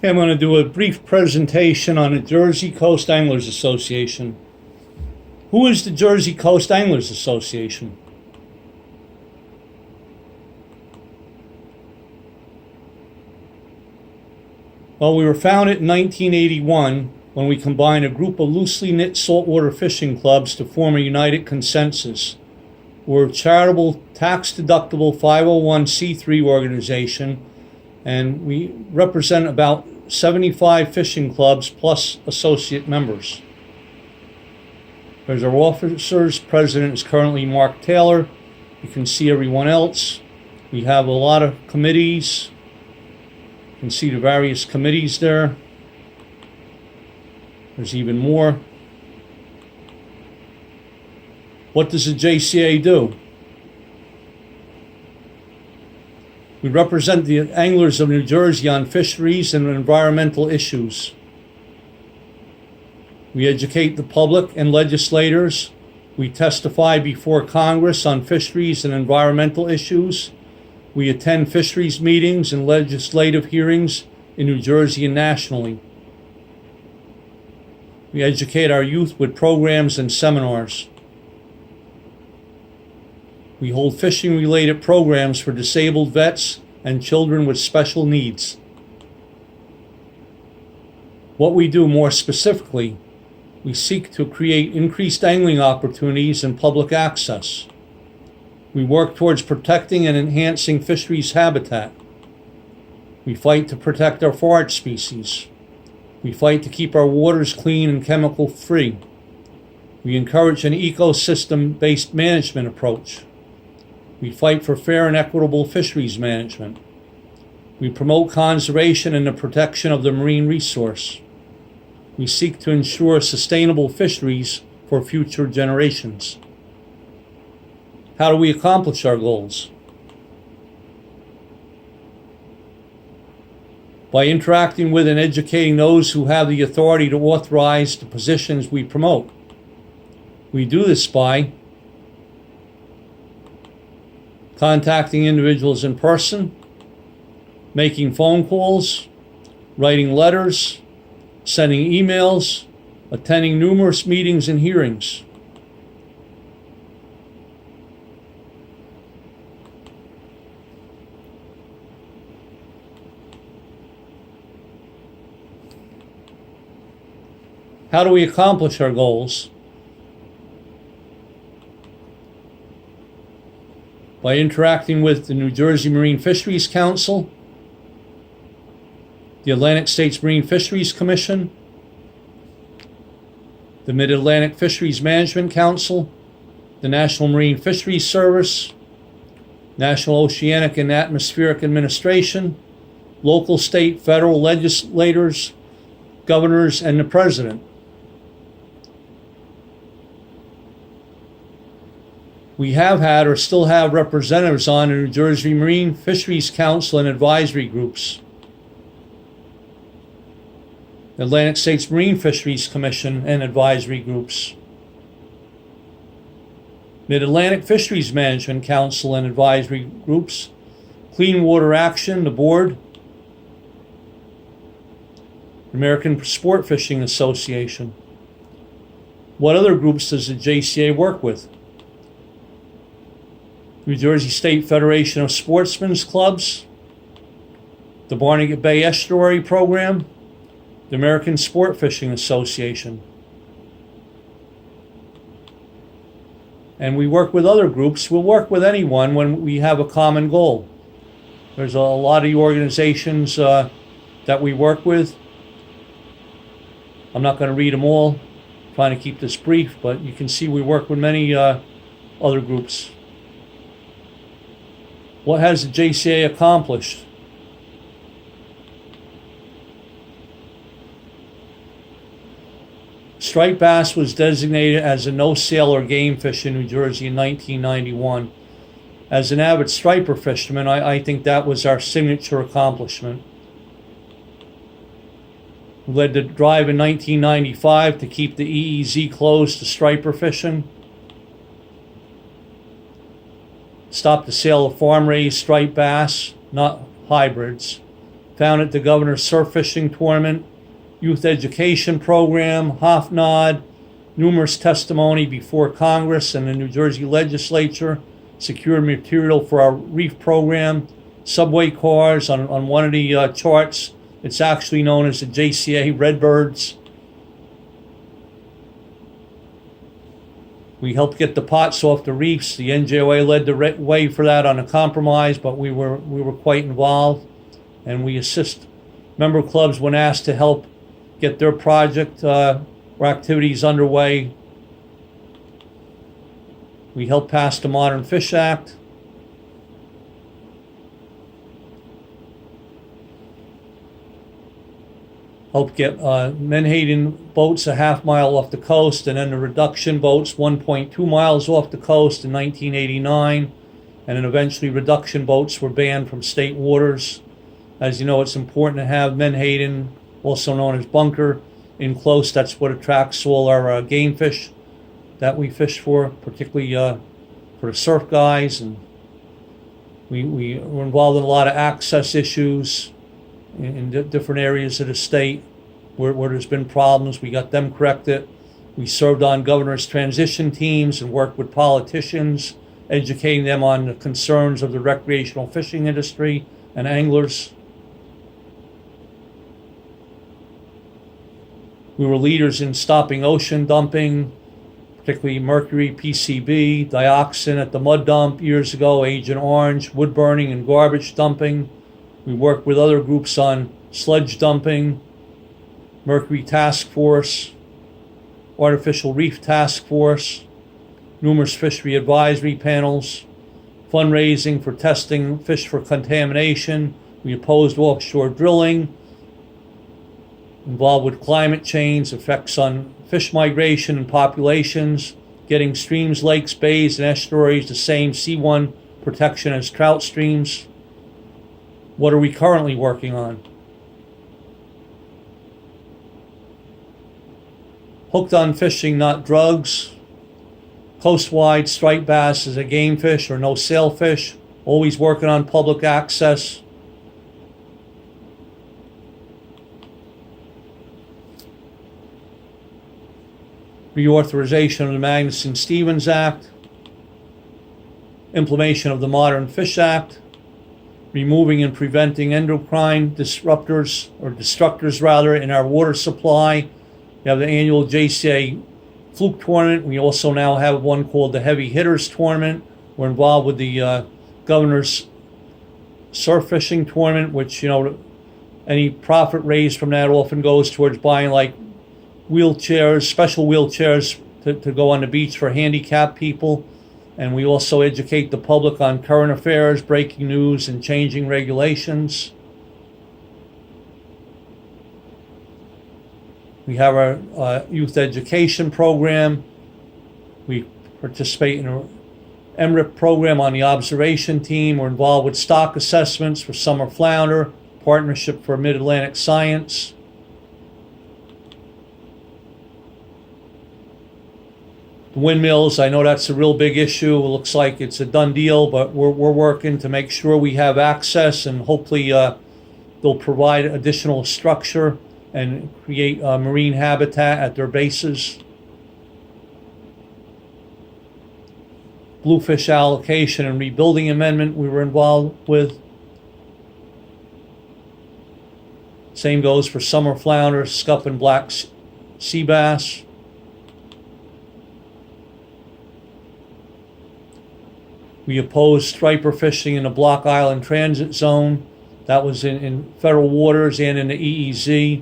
Okay, I'm going to do a brief presentation on the Jersey Coast Anglers Association. Who is the Jersey Coast Anglers Association? Well, we were founded in 1981 when we combined a group of loosely knit saltwater fishing clubs to form a united consensus. We're a charitable, tax-deductible 501c3 organization, and we represent about 75 fishing clubs plus associate members. There's our officers. President is currently Mark Taylor. You can see everyone else. We have a lot of committees. You can see the various committees there. There's even more. What does the JCAA do? We represent the anglers of New Jersey on fisheries and environmental issues. We educate the public and legislators. We testify before Congress on fisheries and environmental issues. We attend fisheries meetings and legislative hearings in New Jersey and nationally. We educate our youth with programs and seminars. We hold fishing-related programs for disabled vets and children with special needs. What we do more specifically, we seek to create increased angling opportunities and public access. We work towards protecting and enhancing fisheries habitat. We fight to protect our forage species. We fight to keep our waters clean and chemical-free. We encourage an ecosystem-based management approach. We fight for fair and equitable fisheries management. We promote conservation and the protection of the marine resource. We seek to ensure sustainable fisheries for future generations. How do we accomplish our goals? By interacting with and educating those who have the authority to authorize the positions we promote. We do this by contacting individuals in person, making phone calls, writing letters, sending emails, attending numerous meetings and hearings. How do we accomplish our goals? By interacting with the New Jersey Marine Fisheries Council, the Atlantic States Marine Fisheries Commission, the Mid-Atlantic Fisheries Management Council, the National Marine Fisheries Service, National Oceanic and Atmospheric Administration, local, state, federal legislators, governors, and the President. We have had or still have representatives on the New Jersey Marine Fisheries Council and advisory groups. The Atlantic States Marine Fisheries Commission and advisory groups. Mid-Atlantic Fisheries Management Council and advisory groups. Clean Water Action, the board. American Sport Fishing Association. What other groups does the JCAA work with? New Jersey State Federation of Sportsmen's Clubs, the Barnegat Bay Estuary Program, the American Sport Fishing Association. And we work with other groups. We'll work with anyone when we have a common goal. There's a lot of the organizations that we work with. I'm not going to read them all. I'm trying to keep this brief, but you can see we work with many other groups. What has the JCAA accomplished? Striped bass was designated as a no-sale or game fish in New Jersey in 1991. As an avid striper fisherman, I think that was our signature accomplishment. We led the drive in 1995 to keep the EEZ closed to striper fishing. Stopped the sale of farm-raised striped bass, not hybrids. founded the Governor's Surf Fishing Tournament, Youth Education Program, HOFNOD, numerous testimony before Congress and the New Jersey Legislature, secured material for our reef program, subway cars on one of the charts. It's actually known as the JCAA Redbirds. We helped get the pots off the reefs. The NJOA led the way for that on a compromise, but we were quite involved, and we assist member clubs when asked to help get their project or activities underway. We helped pass the Modern Fish Act. Helped get menhaden boats a half mile off the coast, and then the reduction boats 1.2 miles off the coast in 1989, and then eventually reduction boats were banned from state waters. As you know, it's important to have menhaden, also known as bunker, in close. That's what attracts all our game fish that we fish for, particularly for the surf guys. And we were involved in a lot of access issues in different areas of the state where there's been problems. We got them corrected. We served on governor's transition teams and worked with politicians, educating them on the concerns of the recreational fishing industry and anglers. We were leaders in stopping ocean dumping, particularly mercury, PCB, dioxin at the mud dump years ago, Agent Orange, wood burning and garbage dumping. We worked with other groups on sludge dumping, Mercury Task Force, Artificial Reef Task Force, numerous fishery advisory panels, fundraising for testing fish for contamination. We opposed offshore drilling, involved with climate change, effects on fish migration and populations, getting streams, lakes, bays, and estuaries the same C1 protection as trout streams. What are we currently working on? Hooked on fishing, not drugs. Coastwide striped bass is a game fish or no sailfish. Always working on public access. Reauthorization of the Magnuson-Stevens Act. Implementation of the Modern Fish Act. Removing and preventing endocrine disruptors, or destructors rather, in our water supply. We have the annual JCAA Fluke Tournament. We also now have one called the Heavy Hitters Tournament. We're involved with the Governor's Surf Fishing Tournament, which, you know, any profit raised from that often goes towards buying like wheelchairs, special wheelchairs to go on the beach for handicapped people. And we also educate the public on current affairs, breaking news, and changing regulations. We have our youth education program. We participate in an MRIP program on the observation team. We're involved with stock assessments for summer flounder, Partnership for Mid-Atlantic Science. The windmills, I know that's a real big issue. It looks like it's a done deal, but we're working to make sure we have access, and hopefully they'll provide additional structure and create marine habitat at their bases. Bluefish allocation and rebuilding amendment we were involved with. Same goes for summer flounder, scup, and black sea bass. We opposed striper fishing in the Block Island Transit Zone. That was in federal waters and in the EEZ.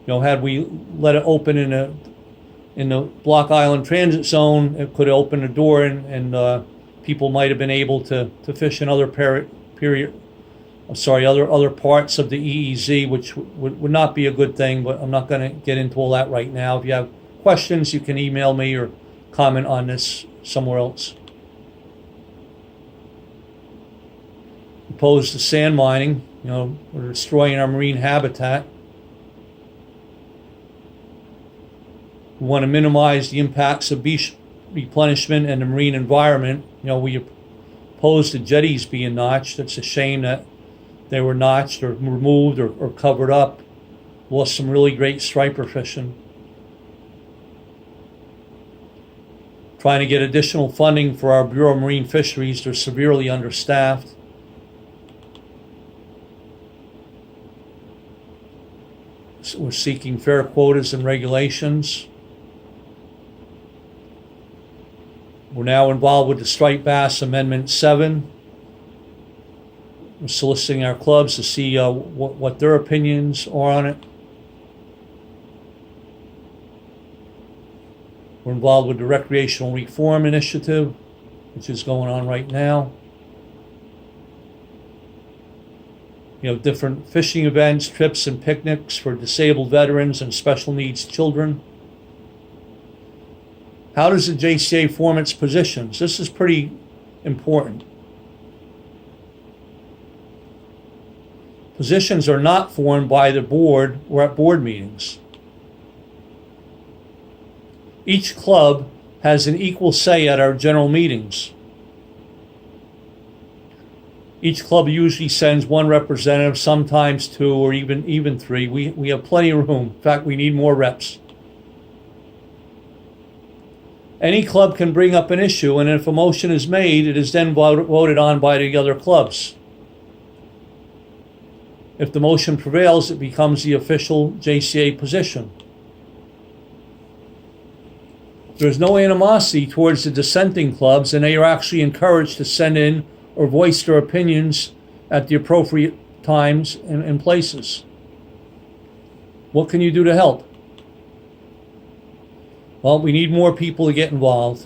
You know, had we let it open in the Block Island Transit Zone, it could open the door, and people might have been able to fish in other other parts of the EEZ, which would not be a good thing. But I'm not going to get into all that right now. If you have questions, you can email me or comment on this somewhere else. Opposed to sand mining. You know, we're destroying our marine habitat. We want to minimize the impacts of beach replenishment and the marine environment. You know, we oppose the jetties being notched. It's a shame that They were notched or removed or covered up. Lost some really great striper fishing. Trying to get additional funding for our Bureau of Marine Fisheries. They're severely understaffed. So we're seeking fair quotas and regulations. We're now involved with the Striped Bass Amendment 7. We're soliciting our clubs to see what their opinions are on it. We're involved with the Recreational Reform Initiative, which is going on right now. Different fishing events, trips, and picnics for disabled veterans and special needs children. How does the JCAA form its positions? This is pretty important. Positions are not formed by the board or at board meetings. Each club has an equal say at our general meetings. Each club usually sends one representative, sometimes two or even three. We have plenty of room. In fact, we need more reps. Any club can bring up an issue, and if a motion is made, it is then voted on by the other clubs. If the motion prevails, it becomes the official JCAA position. There's no animosity towards the dissenting clubs, and they are actually encouraged to send in or voice their opinions at the appropriate times and places. What can you do to help? Well, we need more people to get involved.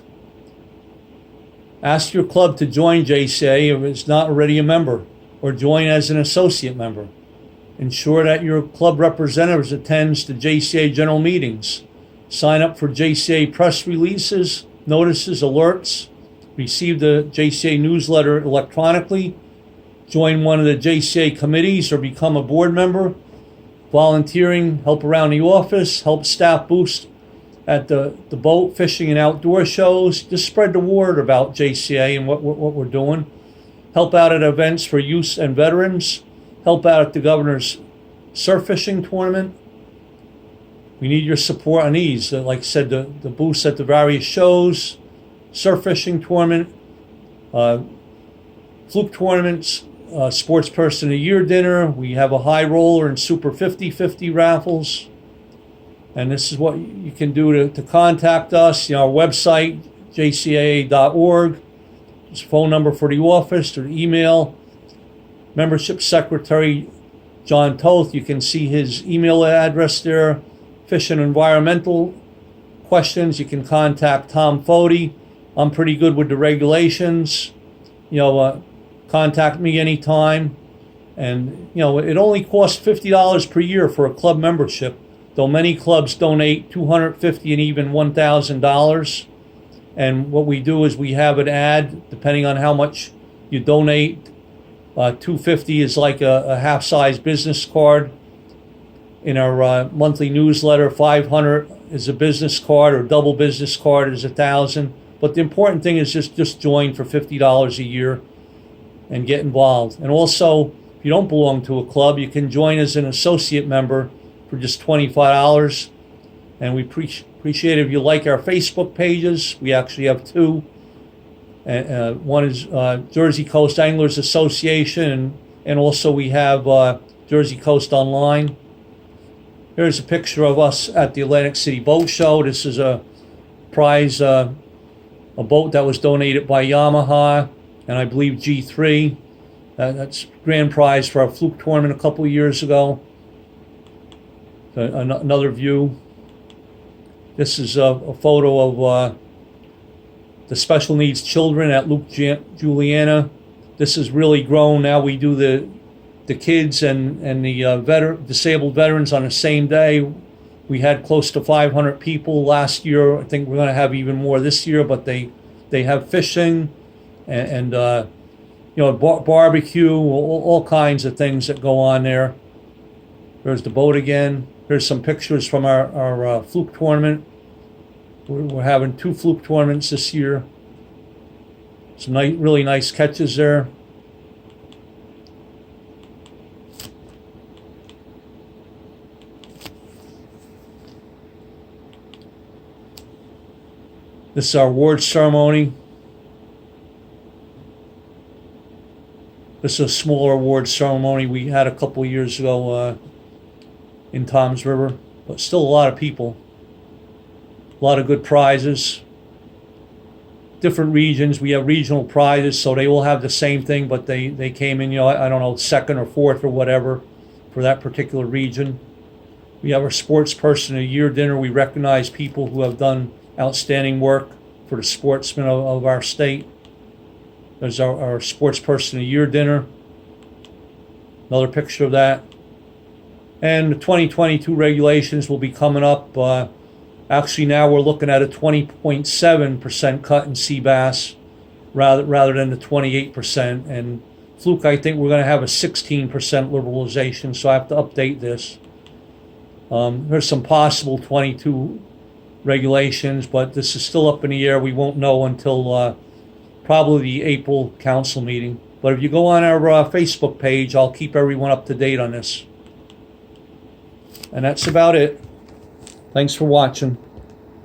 Ask your club to join JCAA if it's not already a member, or join as an associate member. Ensure that your club representatives attends the JCAA general meetings. Sign up for JCAA press releases, notices, alerts. Receive the JCAA newsletter electronically. Join one of the JCAA committees or become a board member. Volunteering, help around the office, help staff boost at the boat, fishing, and outdoor shows. Just spread the word about JCAA and what we're doing. Help out at events for youth and veterans. Help out at the governor's surf fishing tournament. We need your support on these. Like I said, the booths at the various shows, surf fishing tournament, fluke tournaments, sports person of the year dinner. We have a high roller and super 50-50 raffles. And this is what you can do to contact us. Our website, jcaa.org. There's a phone number for the office or email. Membership Secretary John Toth, you can see his email address there. Fish and environmental questions, you can contact Tom Fody. I'm pretty good with the regulations. Contact me anytime. And, it only costs $50 per year for a club membership, though many clubs donate $250 and even $1,000. And what we do is we have an ad, depending on how much you donate. $250 is like a half-size business card. In our monthly newsletter, $500 is a business card, or double business card is $1,000. But the important thing is just join for $50 a year and get involved. And also, if you don't belong to a club, you can join as an associate member for just $25. And we appreciate if you like our Facebook pages. We actually have two. One is Jersey Coast Anglers Association, and also we have Jersey Coast Online. Here's a picture of us at the Atlantic City Boat Show. This is a prize, a boat that was donated by Yamaha, and I believe G3. That's grand prize for our fluke tournament a couple of years ago. Another view. This is a photo of the special needs children at Luke Juliana. This has really grown. Now we do the kids and the disabled veterans on the same day. We had close to 500 people last year. I think we're going to have even more this year, but they have fishing and barbecue, all kinds of things that go on there. There's the boat again. Here's some pictures from our fluke tournament. We're having 2 fluke tournaments this year. Some really nice catches there. This is our award ceremony. This is a smaller award ceremony we had a couple of years ago in Toms River, but still a lot of people. A lot of good prizes. Different regions, we have regional prizes, so they all have the same thing, but they came in, I don't know, second or fourth or whatever for that particular region. We have our Sports Person of the Year dinner. We recognize people who have done outstanding work for the sportsmen of our state. There's our Sports Person of the Year dinner. Another picture of that. And the 2022 regulations will be coming up. Actually, now we're looking at a 20.7% cut in sea bass rather than the 28%. And fluke, I think we're going to have a 16% liberalization, so I have to update this. There's some possible 22 regulations, but this is still up in the air. We won't know until probably the April council meeting. But if you go on our Facebook page, I'll keep everyone up to date on this. And that's about it. Thanks for watching.